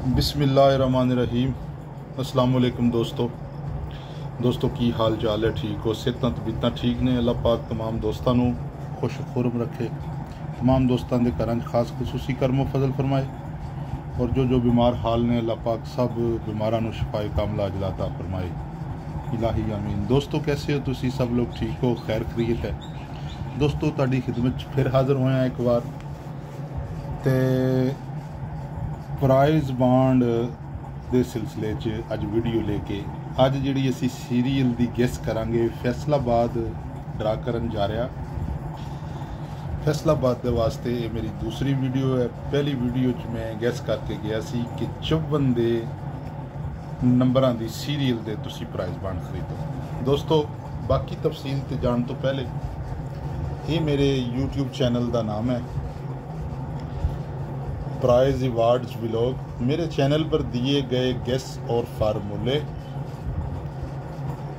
बिस्मिल्लाहिर्रहमानिर्रहीम। अस्सलाम वालेकुम दोस्तों की हाल चाल है? ठीक हो? सेहतां तबीयतां ठीक ने? अल्लाह पाक तमाम दोस्तां नूं खुश खुरम रखे, तमाम दोस्तां दे घरां खास खसूसी करम फजल फरमाए, और जो बीमार हाल ने अल्लाह पाक सब बीमारां नूं शिफाए कामला अजलाता फरमाए। इलाही आमीन। दोस्तों कैसे हो तुसी? सब लोग ठीक हो? खैर खरीत है? दोस्तों तुहाडी खिदमत फिर हाज़र होया एक बार ते प्राइज़ बांड दे सिलसिले च अज वीडियो लेके अज जिहड़ी असी सीरीयल दी गैस करांगे फैसलाबाद ड्रा करन जा रहा। फैसलाबाद दे वास्ते ये मेरी दूसरी वीडियो है। पहली वीडियो च मैं गैस करके गया सी कि 54 दे नंबरां दी सीरीयल दे तुसी प्राइज़ बांड खरीदो। दोस्तों बाकी तफसील ते जान तो पहले ये मेरे यूट्यूब चैनल का नाम है प्राइज़ अवार्ड्स व्लॉग। मेरे चैनल पर दिए गए गेस और फार्मूले,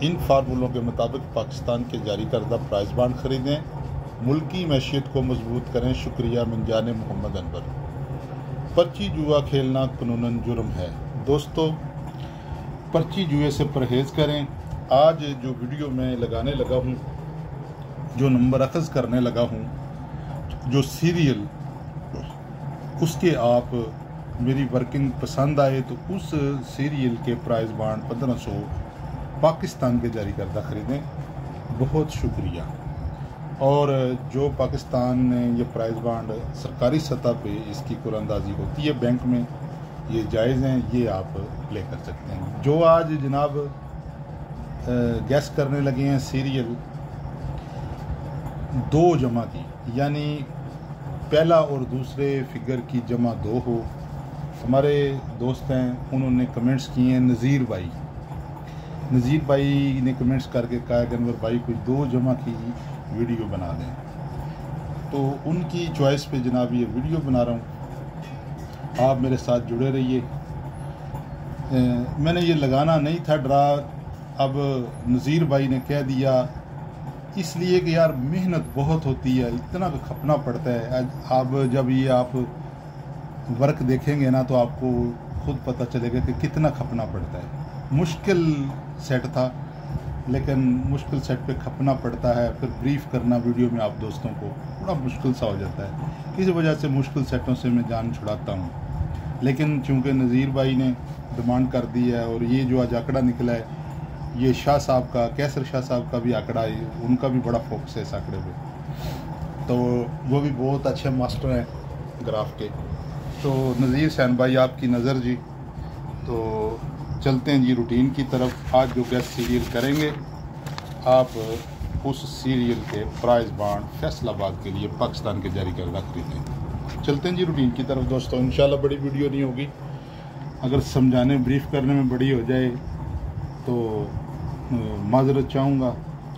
इन फार्मूलों के मुताबिक पाकिस्तान के जारी करदा प्राइज़ बांड खरीदें, मुल्की मैशियत को मजबूत करें। शुक्रिया मिंजान मोहम्मद अनवर। पर्ची जुआ खेलना कानूनन जुर्म है। दोस्तों पर्ची जुए से परहेज़ करें। आज जो वीडियो मैं लगाने लगा हूँ, जो नंबर अखज़ करने लगा हूँ, जो सीरियल, उसके आप मेरी वर्किंग पसंद आए तो उस सीरियल के प्राइज़ बांड 1500 पाकिस्तान के जारी करदा ख़रीदें। बहुत शुक्रिया। और जो पाकिस्तान में ये प्राइज़ बांड सरकारी सतह पे इसकी कुरानंदाजी होती है बैंक में, ये जायज़ हैं, ये आप प्ले कर सकते हैं। जो आज जनाब गैस करने लगे हैं सीरियल 2 जमा की, यानी पहला और दूसरे फिगर की जमा 2 हो। हमारे दोस्त हैं, उन्होंने कमेंट्स किए हैं। नज़ीर भाई ने कमेंट्स करके कहा कि अनवर भाई कोई 2 जमा की वीडियो बना दें, तो उनकी चॉइस पे जनाब ये वीडियो बना रहा हूँ। आप मेरे साथ जुड़े रहिए। मैंने ये लगाना नहीं था ड्रा, अब नज़ीर भाई ने कह दिया, इसलिए कि यार मेहनत बहुत होती है, इतना खपना पड़ता है। अब जब ये आप वर्क देखेंगे ना तो आपको खुद पता चलेगा कि कितना खपना पड़ता है। मुश्किल सेट था, लेकिन मुश्किल सेट पे खपना पड़ता है। फिर ब्रीफ करना वीडियो में आप दोस्तों को बड़ा मुश्किल सा हो जाता है। किसी वजह से मुश्किल सेटों से मैं जान छुड़ाता हूँ, लेकिन चूँकि नज़ीर भाई ने डिमांड कर दी है और ये जो आज आंकड़ा निकला है, ये शाह साहब का, कैसर शाह साहब का भी आंकड़ा है, उनका भी बड़ा फोकस है इस आंकड़े पे, तो वो भी बहुत अच्छे मास्टर हैं ग्राफ के। तो नज़ीर हुसैन भाई आपकी नज़र जी। तो चलते हैं जी रूटीन की तरफ। आज जो गैस सीरियल करेंगे, आप उस सीरियल के प्राइज़ बांड फैसलाबाद के लिए पाकिस्तान के जारी करदा खरीदें। चलते हैं जी रूटीन की तरफ। दोस्तों इंशाल्लाह बड़ी वीडियो नहीं होगी, अगर समझाने ब्रीफ करने में बड़ी हो जाए तो माजरत चाहूँगा।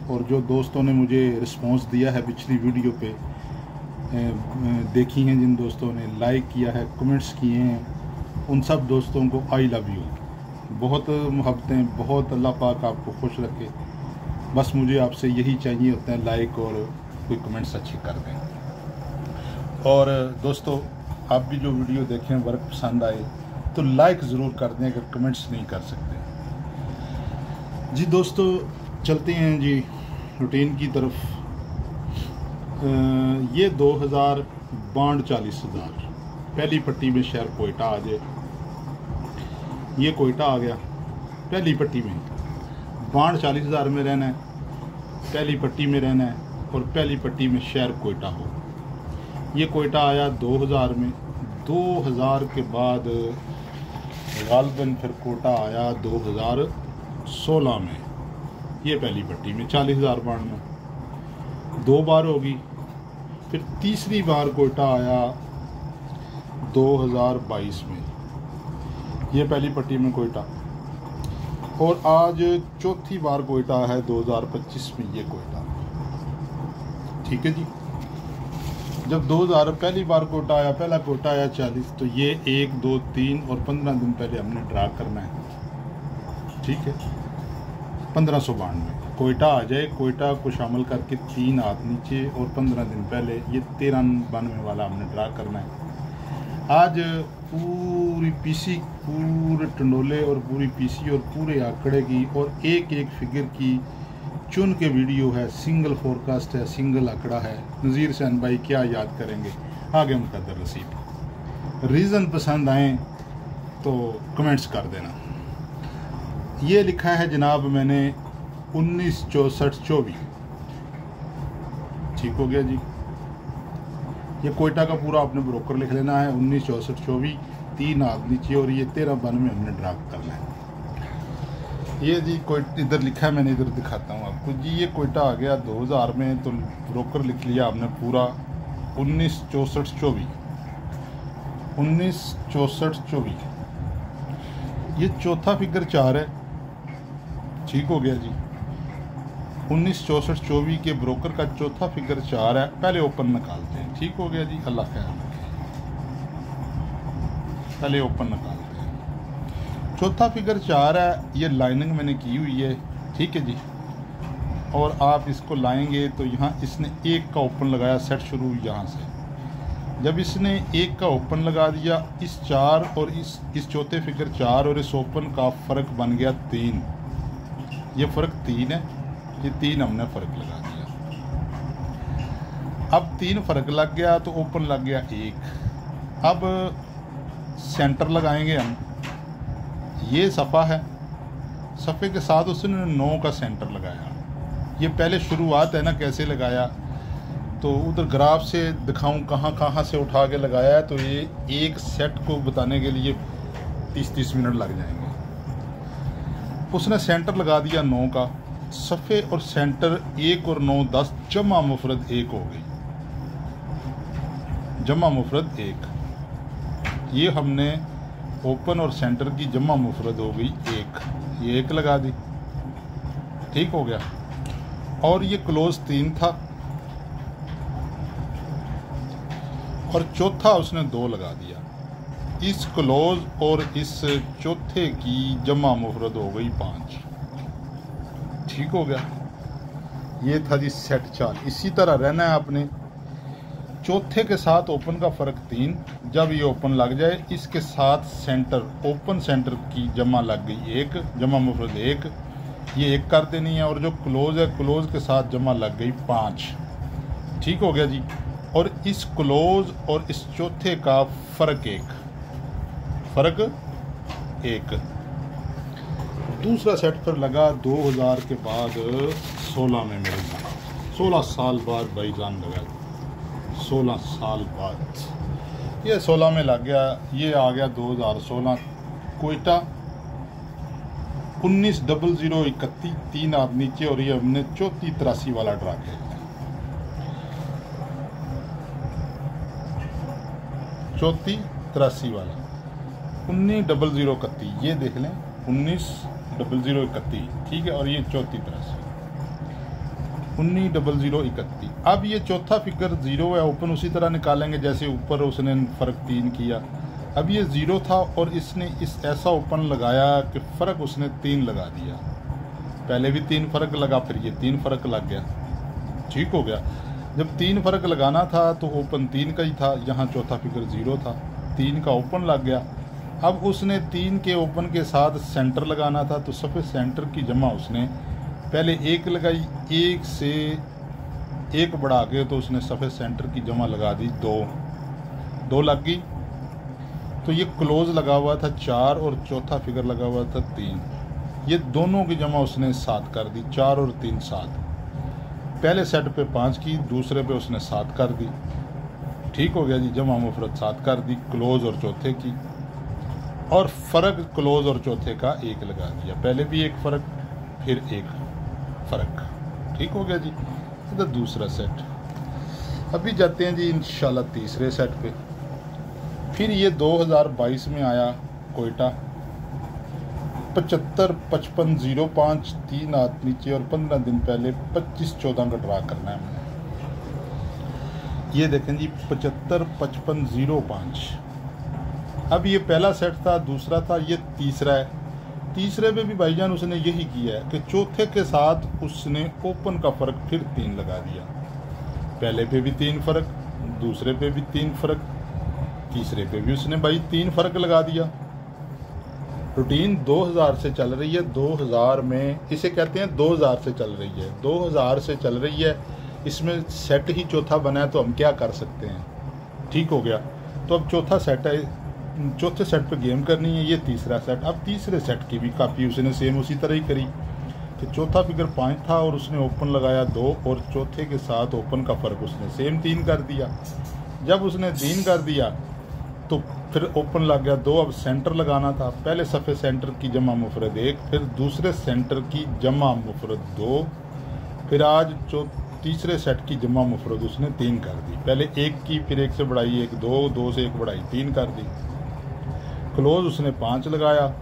और जो दोस्तों ने मुझे रिस्पांस दिया है पिछली वीडियो पे, देखी हैं, जिन दोस्तों ने लाइक किया है, कमेंट्स किए हैं, उन सब दोस्तों को आई लव यू। बहुत मोहब्बतें, बहुत अल्लाह पाक आपको खुश रखे। बस मुझे आपसे यही चाहिए होता है, लाइक और कोई कमेंट्स अच्छे कर दें। और दोस्तों आप भी जो वीडियो देखें, वर्क पसंद आए तो लाइक ज़रूर कर दें अगर कमेंट्स नहीं कर सकते जी। दोस्तों चलते हैं जी रूटीन की तरफ। ये 2000 बांड 40,000 पहली पट्टी में शहर कोयटा आ जाए। ये कोयटा आ गया पहली पट्टी में, बांड 40,000 में रहना है, पहली पट्टी में रहना है, और पहली पट्टी में शहर कोयटा हो। ये कोयटा आया 2000 में। 2000 के बाद गालबन फिर कोटा आया 2016 में। ये पहली पट्टी में 40,000 बांड में 2 बार होगी। फिर तीसरी बार कोयटा आया 2022 में, ये पहली पट्टी में कोयटा। और आज चौथी बार कोयटा है 2025 में, ये कोयटा। ठीक है जी। जब 2000 पहली बार कोटा आया, पहला कोटा आया 40, तो ये 1, 2, 3 और 15 दिन पहले हमने ड्रा करना है। ठीक है, 1500 बांड में कोयटा आ जाए, कोयटा को शामिल करके 3 हाथ नीचे, और 15 दिन पहले ये 1392 वाला हमने ड्रा करना है। आज पूरी पीसी, पूरे टंडोले और पूरी पीसी और पूरे आंकड़े की और एक एक फिगर की चुन के वीडियो है, सिंगल फोरकास्ट है, सिंगल आंकड़ा है। नज़ीर हुसैन भाई क्या याद करेंगे, आगे मुकद्दर रसीद। रीज़न पसंद आए तो कमेंट्स कर देना। ये लिखा है जनाब मैंने 1964-24, ठीक हो गया जी। ये कोयटा का पूरा आपने ब्रोकर लिख लेना है, 1964-24, 3 आदमी चाहिए और ये 1392 हमने ड्राफ्ट करना है। ये जी कोई इधर लिखा है, मैंने इधर दिखाता हूँ आपको जी। ये कोयटा आ गया 2000 में, तो ब्रोकर लिख लिया आपने पूरा 1964-24, 1964-24। ये चौथा फिगर 4 है, ठीक हो गया जी। 1964-24 के ब्रोकर का चौथा फिगर 4 है। पहले ओपन निकालते हैं, ठीक हो गया जी। अल्लाह खैर रखे, पहले ओपन निकालते हैं। चौथा फिगर 4 है, ये लाइनिंग मैंने की हुई है, ठीक है जी। और आप इसको लाएंगे तो यहाँ इसने 1 का ओपन लगाया, सेट शुरू हुई यहाँ से। जब इसने 1 का ओपन लगा दिया, इस 4 और इस चौथे फिगर 4 और इस ओपन का फ़र्क बन गया 3। ये फ़र्क 3 है, ये 3 हमने फ़र्क लगा दिया। अब 3 फ़र्क लग गया तो ओपन लग गया 1। अब सेंटर लगाएंगे हम, ये सफ़ा है, सफ़े के साथ उसने 9 का सेंटर लगाया। ये पहले शुरुआत है ना, कैसे लगाया तो उधर ग्राफ से दिखाऊं कहाँ कहाँ से उठा के लगाया है, तो ये एक सेट को बताने के लिए 30-30 मिनट लग जाएंगे। उसने सेंटर लगा दिया 9 का, सफ़े और सेंटर 1 और 9 10, जमा मुफरद 1 हो गई, जमा मुफरद 1। ये हमने ओपन और सेंटर की जमा मुफरद हो गई 1, ये 1 लगा दी, ठीक हो गया। और ये क्लोज 3 था और चौथा उसने 2 लगा दिया। इस क्लोज और इस चौथे की जमा मुफरद हो गई 5, ठीक हो गया। ये था जी सेट 4। इसी तरह रहना है आपने। चौथे के साथ ओपन का फ़र्क 3, जब ये ओपन लग जाए इसके साथ सेंटर, ओपन सेंटर की जमा लग गई 1, जमा मुफरद 1, ये 1 कर देनी है। और जो क्लोज है, क्लोज के साथ जमा लग गई 5, ठीक हो गया जी। और इस क्लोज और इस चौथे का फ़र्क 1, फ़र्क 1। दूसरा सेट पर लगा 2000 के बाद 16 में मेरे साथ, 16 साल बाद भाईजान लगा, 16 साल बाद ये 16 में लग गया। ये आ गया 2016 कोयटा 190031, 3 आदमी नीचे। और ये हमने 3483 वाला ड्रा किया, 3483 वाला 190031, ये देख लें 190031, ठीक है। और ये 3483, 190031। अब ये चौथा फिगर 0 है, ओपन उसी तरह निकालेंगे जैसे ऊपर उसने फ़र्क 3 किया। अब ये 0 था और इसने इस ऐसा ओपन लगाया कि फ़र्क उसने 3 लगा दिया। पहले भी 3 फ़र्क लगा, फिर ये 3 फ़र्क लग गया, ठीक हो गया। जब 3 फ़र्क लगाना था तो ओपन 3 का ही था, यहाँ चौथा फिगर 0 था, 3 का ओपन लग गया। अब उसने 3 के ओपन के साथ सेंटर लगाना था, तो सफ़े सेंटर की जमा उसने पहले 1 लगाई, 1 से 1 बढ़ा के तो उसने सफ़े सेंटर की जमा लगा दी 2 लग गई। तो ये क्लोज लगा हुआ था 4 और चौथा फिगर लगा हुआ था 3, ये दोनों की जमा उसने 7 कर दी, 4 और 3 7। पहले सेट पे 5 की, दूसरे पे उसने 7 कर दी, ठीक हो गया जी। जमा मुफरत 7 कर दी क्लोज और चौथे की, और फ़र्क क्लोज और चौथे का 1 लगा दिया। पहले भी 1 फ़र्क, फिर 1 फ़र्क, ठीक हो गया जी। इधर दूसरा सेट। अभी जाते हैं जी इंशाल्लाह तीसरे सेट पे। फिर ये 2022 में आया कोयटा 75-55-05, 3 हाथ नीचे। और 15 दिन पहले 25-14 का ड्रा करना है हमने। ये देखें जी 75-55-05। अब ये पहला सेट था, दूसरा था, ये तीसरा है। तीसरे पे भी भाईजान उसने यही किया है कि चौथे के साथ उसने ओपन का फ़र्क फिर 3 लगा दिया। पहले पे भी 3 फ़र्क, दूसरे पे भी 3 फ़र्क, तीसरे पे भी उसने भाई 3 फ़र्क लगा दिया। रूटीन 2000 से चल रही है, 2000 में इसे कहते हैं 2000 से चल रही है, 2000 से चल रही है, इसमें सेट ही चौथा बना है, तो हम क्या कर सकते हैं। ठीक हो गया। तो अब चौथा सेट है, चौथे सेट पे गेम करनी है, ये तीसरा सेट। अब तीसरे सेट की भी कापी उसने सेम उसी तरह ही करी कि चौथा फिगर 5 था और उसने ओपन लगाया 2 और चौथे के साथ ओपन का फ़र्क उसने सेम 3 कर दिया। जब उसने 3 कर दिया तो फिर ओपन लग गया 2। अब सेंटर लगाना था, पहले सफ़े सेंटर की जमा मुफरद 1, फिर दूसरे सेंटर की जमा मुफरद 2, फिर आज तीसरे सेट की जमा मुफरद उसने 3 कर दी। पहले 1 की, फिर 1 से बढ़ाई 1, 2, 2 से 1 बढ़ाई 3 कर दी। क्लोज उसने 5 लगाया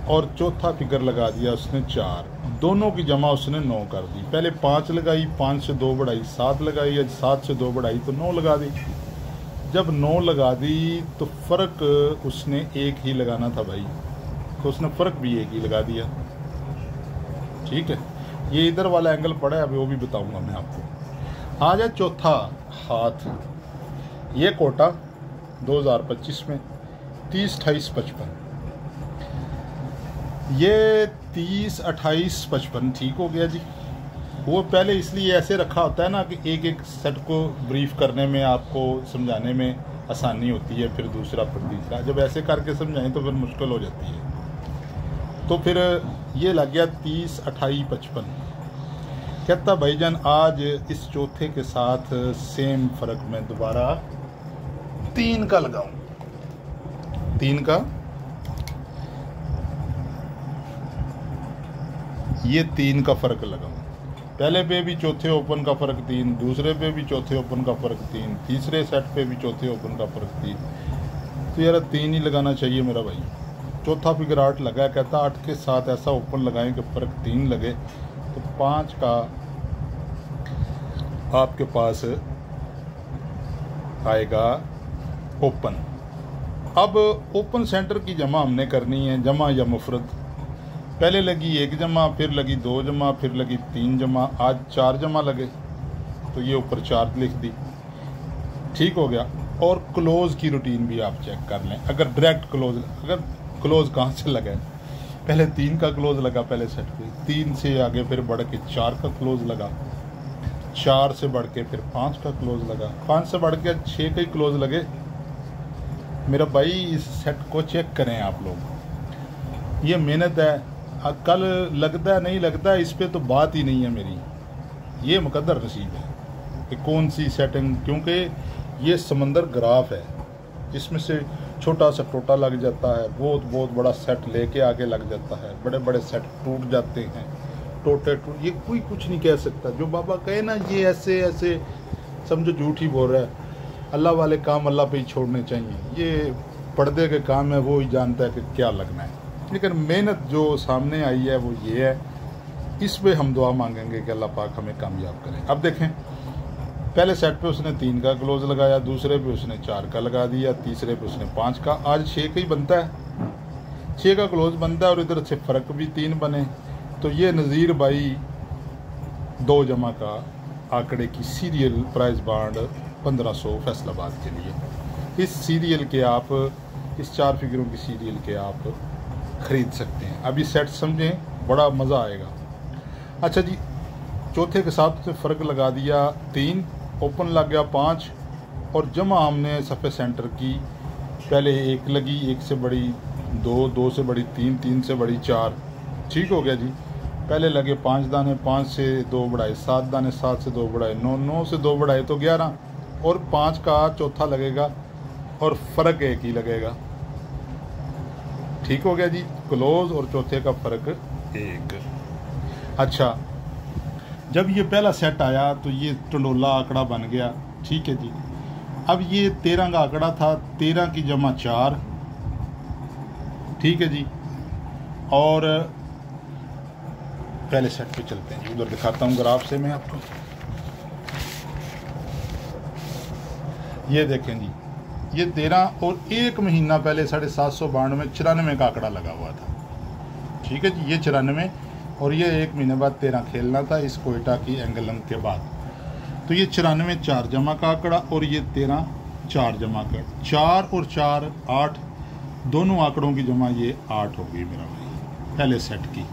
और चौथा फिगर लगा दिया उसने 4। दोनों की जमा उसने 9 कर दी। पहले 5 लगाई, 5 से 2 बढ़ाई 7 लगाई, 7 से 2 बढ़ाई तो 9 लगा दी। जब 9 लगा दी तो फ़र्क उसने 1 ही लगाना था भाई, तो उसने फ़र्क भी 1 ही लगा दिया। ठीक है, ये इधर वाला एंगल पड़ा है, अभी वो भी बताऊंगा मैं आपको। आ जाए चौथा हाथ, ये कोटा 2025 में 30, 28, 55, ये 30, 28, 55 ठीक हो गया जी। वो पहले इसलिए ऐसे रखा होता है ना कि एक एक सेट को ब्रीफ करने में, आपको समझाने में आसानी होती है, फिर दूसरा फिर तीसरा। जब ऐसे करके समझाएं तो फिर मुश्किल हो जाती है। तो फिर ये लग गया 30, 28, 55। कहता भाईजान आज इस चौथे के साथ सेम फ़र्क में दोबारा 3 का लगाऊं, 3 का, ये 3 का फ़र्क लगाऊं। पहले पे भी चौथे ओपन का फ़र्क 3, दूसरे पे भी चौथे ओपन का फ़र्क 3, तीसरे सेट पे भी चौथे ओपन का फ़र्क 3। तो यार 3 ही लगाना चाहिए मेरा भाई। चौथा फिगर 8 लगा, कहता 8 के साथ ऐसा ओपन लगाएं कि फ़र्क 3 लगे, तो 5 का आपके पास आएगा ओपन। अब ओपन सेंटर की जमा हमने करनी है, जमा या मुफरद। पहले लगी 1 जमा, फिर लगी 2 जमा, फिर लगी 3 जमा, आज 4 जमा लगे, तो ये ऊपर 4 लिख दी। ठीक हो गया। और क्लोज की रूटीन भी आप चेक कर लें। अगर डायरेक्ट क्लोज, अगर क्लोज कहाँ से लगा है, पहले 3 का क्लोज लगा पहले सेट पे, 3 से आगे फिर बढ़ के 4 का क्लोज लगा, 4 से बढ़ के फिर 5 का क्लोज लगा, 5 से बढ़ के 6 का ही क्लोज लगे। मेरा भाई इस सेट को चेक करें आप लोग, ये मेहनत है। कल लगता है नहीं लगता है, इस पे तो बात ही नहीं है मेरी, ये मुकद्दर नसीब है कि कौन सी सेटिंग, क्योंकि ये समंदर ग्राफ है, जिसमें से छोटा सा टोटा लग जाता है, बहुत बहुत बड़ा सेट लेके आगे लग जाता है, बड़े बड़े सेट टूट जाते हैं, टोटे टूट, ये कोई कुछ नहीं कह सकता। जो बाबा कहे ना ये ऐसे ऐसे समझो झूठ ही बोल रहा है। अल्लाह वाले काम अल्लाह पे ही छोड़ने चाहिए, ये पर्दे के काम है, वो ही जानता है कि क्या लगना है। लेकिन मेहनत जो सामने आई है वो ये है, इस पे हम दुआ मांगेंगे कि अल्लाह पाक हमें कामयाब करें। अब देखें, पहले सेट पे उसने 3 का क्लोज लगाया, दूसरे पे उसने 4 का लगा दिया, तीसरे पे उसने 5 का, आज 6 का ही बनता है, 6 का क्लोज बनता है और इधर से फ़र्क भी 3 बने। तो ये नज़ीर भाई 2 जमा का आंकड़े की सीरियल प्राइस बांड 1500 फैसलाबाद के लिए। इस सीरियल के आप, इस 4 फिगरों की सीरियल के आप ख़रीद सकते हैं। अभी सेट समझें, बड़ा मज़ा आएगा। अच्छा जी, चौथे के साथ से फ़र्क लगा दिया 3, ओपन लग गया 5 और जमा हमने सफ़े सेंटर की, पहले 1 लगी, 1 से बड़ी 2, 2 से बड़ी 3, 3 से बड़ी 4। ठीक हो गया जी। पहले लगे 5 दाने, 5 से 2 बढ़ाए 7 दाने, 7 से 2 बढ़ाए 9, 9 से 2 बढ़ाए तो 11 और 5 का चौथा लगेगा और फ़र्क 1 ही लगेगा। ठीक हो गया जी। क्लोज और चौथे का फ़र्क 1। अच्छा, जब ये पहला सेट आया तो ये टंडोला आंकड़ा बन गया। ठीक है जी। अब ये 13 का आंकड़ा था, 13 की जमा 4। ठीक है जी। और पहले सेट पे चलते हैं, उधर दिखाता हूँ ग्राफ से मैं आपको। ये देखें जी, ये 13 और 1 महीना पहले 752 में 94 का आंकड़ा लगा हुआ था। ठीक है जी, ये 94 और ये 1 महीने बाद 13 खेलना था इस कोयटा की एंगल अंक के बाद। तो ये 94 4 जमा का आंकड़ा और ये 13 4 जमा कर, 4 और 4 8, दोनों आंकड़ों की जमा ये 8 हो गई मेरा भाई पहले सेट की।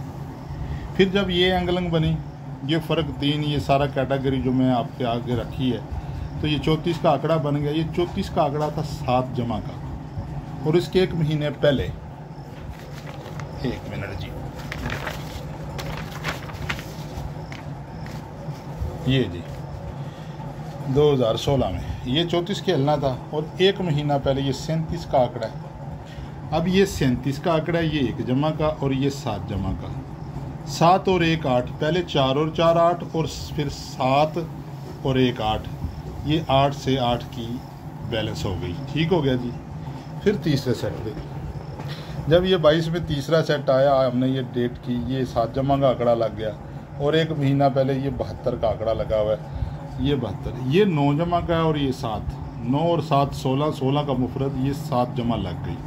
फिर जब ये एंगलंग बनी, ये फ़र्क 3, ये सारा कैटेगरी जो मैं आपके आगे रखी है, तो ये 34 का आंकड़ा बन गया। ये 34 का आंकड़ा था 7 जमा का, और इसके 1 महीने पहले, 1 मिनट जी, ये जी 2016 में ये 34 के हिलना था, और 1 महीना पहले ये 37 का आंकड़ा है। अब ये 37 का आंकड़ा है, ये 1 जमा का और ये 7 जमा का। 7 और 1 8, पहले 4 और 4 8, और फिर 7 और 1 8, ये 8 से 8 की बैलेंस हो गई। ठीक हो गया जी। फिर तीसरे सेट पे जब ये 22 में तीसरा सेट आया, हमने ये डेट की, ये 7 जमा का आंकड़ा लग गया, और 1 महीना पहले ये 72 का आंकड़ा लगा हुआ है, ये 72, ये 9 जमा का है, और ये 7, 9 और 7 16, 16 का मुफरत, ये 7 जमा लग गई।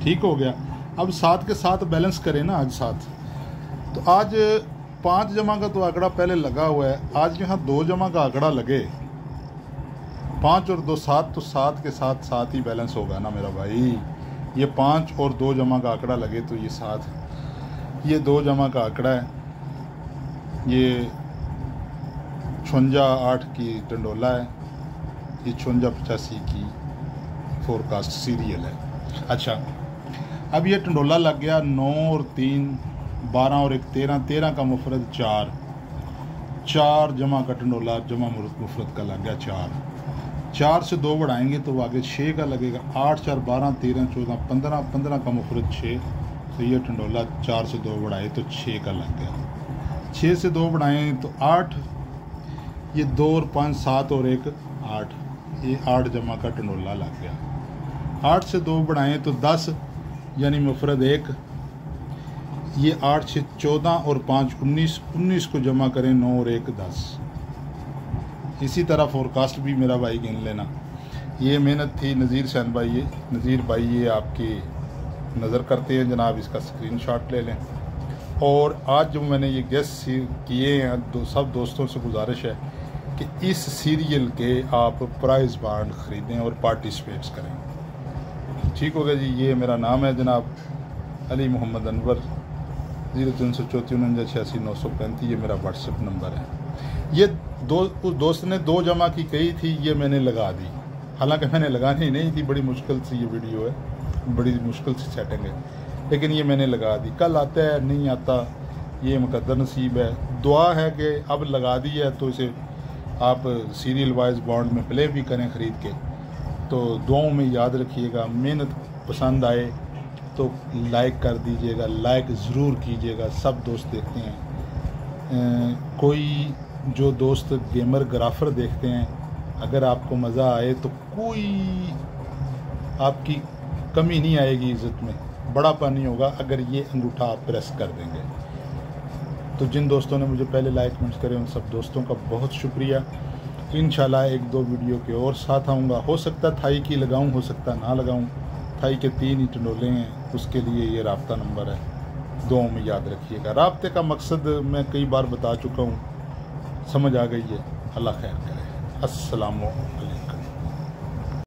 ठीक हो गया। अब 7 के साथ बैलेंस करें ना, आज 7, तो आज 5 जमा का तो आंकड़ा पहले लगा हुआ है, आज यहाँ 2 जमा का आंकड़ा लगे, 5 और 2 7, तो 7 के साथ 7 ही बैलेंस होगा ना मेरा भाई। ये 5 और 2 जमा का आंकड़ा लगे तो ये 7, ये 2 जमा का आंकड़ा है, ये 56 8 की टंडोला है, ये 56 85 की फोरकास्ट सीरियल है। अच्छा, अब ये टंडोला लग गया 9 और 3 12 और 1 13, 13 का मुफरत 4, 4 जमा का टंडोला जमा मुफरत का लग गया 4, 4 से 2 बढ़ाएंगे तो आगे 6 का लगेगा, 8 4 12 13 14 15, 15 का मुफरत 6, तो ये टंडोला 4 से 2 बढ़ाए तो 6 का लग गया। 6 से 2 बढ़ाएं तो 8, ये 2 और 5 7 और 1 8, ये 8 जमा का टंडोला लग गया। 8 से 2 बढ़ाएं तो 10, यानी मुफरत 1, ये 8 से 14 और 5 19, 19 को जमा करें 9 और 1 10। इसी तरह फोरकास्ट भी मेरा भाई गिन लेना। ये मेहनत थी नज़ीर सैन भाई, ये नज़ीर भाई ये आपकी नज़र करते हैं जनाब, इसका स्क्रीनशॉट ले लें। और आज जो मैंने ये गेस्ट किए हैं, सब दोस्तों से गुजारिश है कि इस सीरियल के आप प्राइज़ बांड ख़रीदें और पार्टिसिपेट्स करें। ठीक हो गया जी। ये मेरा नाम है जनाब अली मोहम्मद अनवर, 0334 86 935, ये मेरा व्हाट्सएप नंबर है। ये उस दोस्त ने 2 जमा की कही थी, ये मैंने लगा दी, हालांकि मैंने लगानी नहीं थी, बड़ी मुश्किल से ये वीडियो है, बड़ी मुश्किल से सेटिंग है, लेकिन ये मैंने लगा दी। कल आता है नहीं आता, ये मुकद्दर नसीब है। दुआ है कि अब लगा दी है तो इसे आप सीरियल वाइज बॉन्ड में प्ले भी करें ख़रीद के। तो दुआओं में याद रखिएगा। मेहनत पसंद आए तो लाइक कर दीजिएगा, लाइक ज़रूर कीजिएगा। सब दोस्त देखते हैं, कोई जो दोस्त गेमर ग्राफर देखते हैं, अगर आपको मज़ा आए तो कोई आपकी कमी नहीं आएगी इज़्ज़त में, बड़ापन नहीं होगा अगर ये अंगूठा आप प्रेस कर देंगे। तो जिन दोस्तों ने मुझे पहले लाइक कमेंट्स करे उन सब दोस्तों का बहुत शुक्रिया। इंशाल्लाह 1-2 वीडियो के और साथ आऊँगा। हो सकता थाई की लगाऊँ, हो सकता ना लगाऊँ। थाई के 3 ही टंडोले हैं, उसके लिए ये राब्ता नंबर है, दुआओं में याद रखिएगा। राब्ते का मकसद मैं कई बार बता चुका हूँ, समझ आ गई है। अल्लाह खैर करे। अस्सलामु अलैकुम।